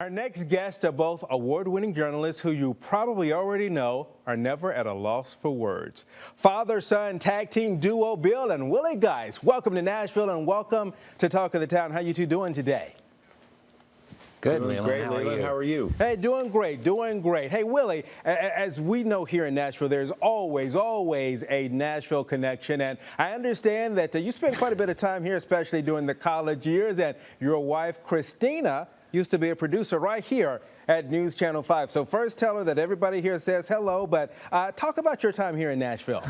Our next guests are both award-winning journalists who you probably already know are never at a loss for words. Father-son tag team duo Bill and Willie Geist. Welcome to Nashville and welcome to Talk of the Town. How you two doing today? Good, Doing Leland. great, How are Leland. you? How are you? Hey, doing great, doing great. Hey, Willie, as we know here in Nashville, there's always a Nashville connection. And I understand that you spent quite a bit of time here, especially during the college years. And your wife, Christina, used to be a producer right here at News Channel 5. So first tell her that everybody here says hello, but talk about your time here in Nashville.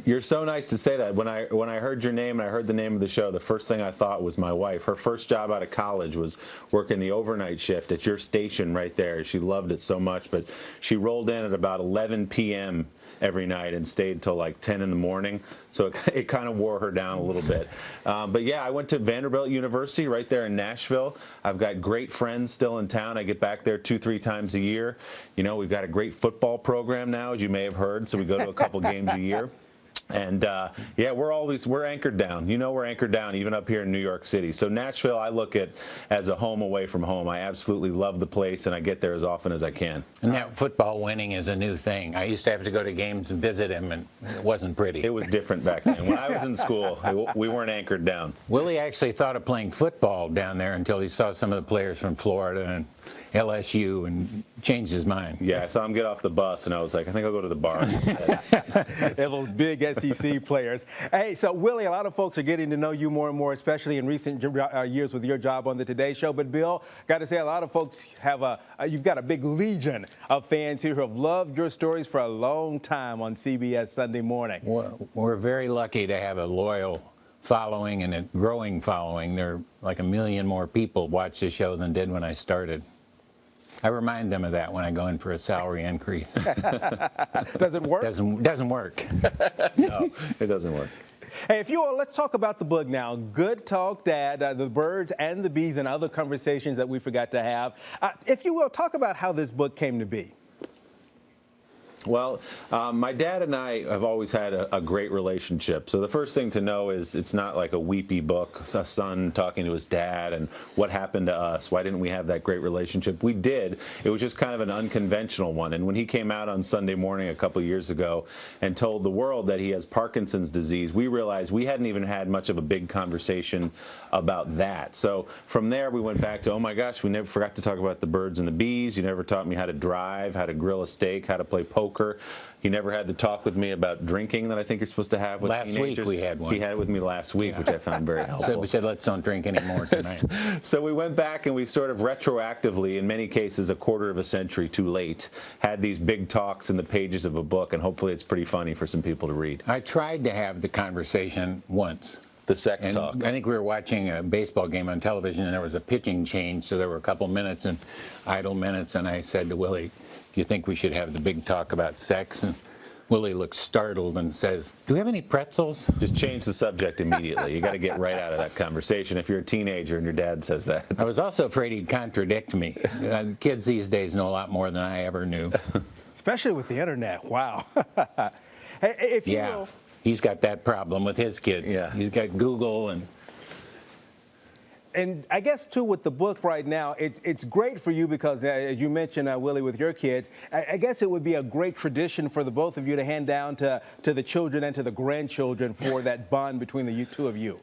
You're so nice to say that. When I heard your name and I heard the name of the show, the first thing I thought was my wife. Her first job out of college was working the overnight shift at your station right there. She loved it so much, but she rolled in at about 11 p.m. every night and stayed till like 10 in the morning. So it kind of wore her down a little bit. But yeah, I went to Vanderbilt University right there in Nashville. I've got great friends still in town. I get back there 2-3 times a year. You know, we've got a great football program now, as you may have heard. So we go to a couple games a year. And yeah, we're anchored down. You know, we're anchored down even up here in New York City. So Nashville, I look at as a home away from home. I absolutely love the place, and I get there as often as I can. And that football winning is a new thing. I used to have to go to games and visit him, and it wasn't pretty. It was different back then. When I was in school, we weren't anchored down. Willie actually thought of playing football down there until he saw some of the players from Florida and LSU and changed his mind. Yeah, I saw him get off the bus, and I was like, I think I'll go to the bar. Those big SEC players. Hey, so Willie, a lot of folks are getting to know you more and more, especially in recent years with your job on the Today Show. But Bill, got to say, a lot of folks have you've got a big legion of fans here who have loved your stories for a long time on CBS Sunday Morning. Well, we're very lucky to have a loyal following and a growing following. There are like 1 million more people watch the show than did when I started. I remind them of that when I go in for a salary increase. Does it work? Doesn't work. No, it doesn't work. Hey, if you will, let's talk about the book now. Good Talk Dad, the birds and the bees and other conversations that we forgot to have. If you will, talk about how this book came to be. Well, my dad and I have always had a great relationship. So the first thing to know is it's not like a weepy book, a son talking to his dad and what happened to us. Why didn't we have that great relationship? We did. It was just kind of an unconventional one. And when he came out on Sunday morning a couple years ago and told the world that he has Parkinson's disease, we realized we hadn't even had much of a big conversation about that. So from there, we went back to, oh my gosh, we never forgot to talk about the birds and the bees. You never taught me how to drive, how to grill a steak, how to play poker. He never had the talk with me about drinking that I think you're supposed to have with teenagers. Last week we had one. He had it with me last week, which I found very helpful. So we said, let's don't drink anymore tonight. So we went back and we sort of retroactively, in many cases a quarter of a century too late, had these big talks in the pages of a book, and hopefully it's pretty funny for some people to read. I tried to have the conversation once. The sex talk. I think we were watching a baseball game on television, and there was a pitching change, so there were a couple minutes and idle minutes, and I said to Willie, do you think we should have the big talk about sex? And Willie looks startled and says, do we have any pretzels? Just change the subject immediately. You got to get right out of that conversation if you're a teenager and your dad says that. I was also afraid he'd contradict me. Kids these days know a lot more than I ever knew. Especially with the internet. Wow. Hey, if you will. He's got that problem with his kids. Yeah. He's got Google And I guess, too, with the book right now, it's great for you because, as you mentioned, Willie, with your kids, I guess it would be a great tradition for the both of you to hand down to the children and to the grandchildren for that bond between the two of you.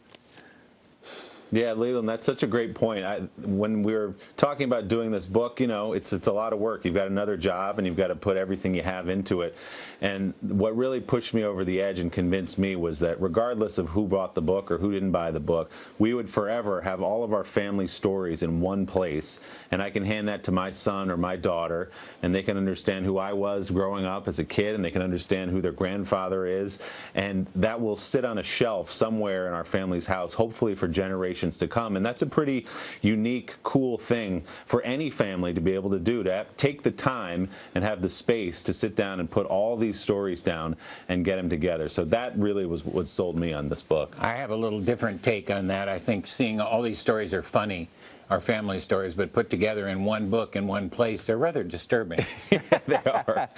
Yeah, Leland, that's such a great point. When we were talking about doing this book, you know, it's a lot of work. You've got another job, and you've got to put everything you have into it. And what really pushed me over the edge and convinced me was that regardless of who bought the book or who didn't buy the book, we would forever have all of our family stories in one place. And I can hand that to my son or my daughter, and they can understand who I was growing up as a kid, and they can understand who their grandfather is. And that will sit on a shelf somewhere in our family's house, hopefully for generations to come. And that's a pretty unique, cool thing for any family to be able to do, to take the time and have the space to sit down and put all these stories down and get them together. So that really was what sold me on this book. I have a little different take on that. I think seeing all these stories are funny, our family stories, but put together in one book in one place, they're rather disturbing. Yeah, they are.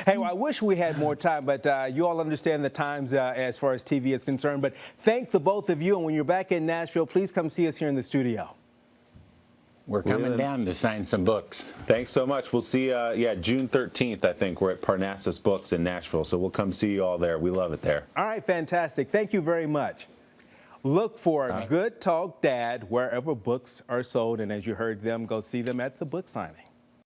Hey, well, I wish we had more time, but you all understand the times as far as TV is concerned. But thank the both of you, and when you're back in Nashville, please come see us here in the studio. we're coming Leland, down to sign some books. Thanks so much. We'll see, June 13th, I think. We're at Parnassus Books in Nashville, so we'll come see you all there. We love it there. All right, fantastic. Thank you very much. Look for Good Talk Dad wherever books are sold, and as you heard them, go see them at the book signing.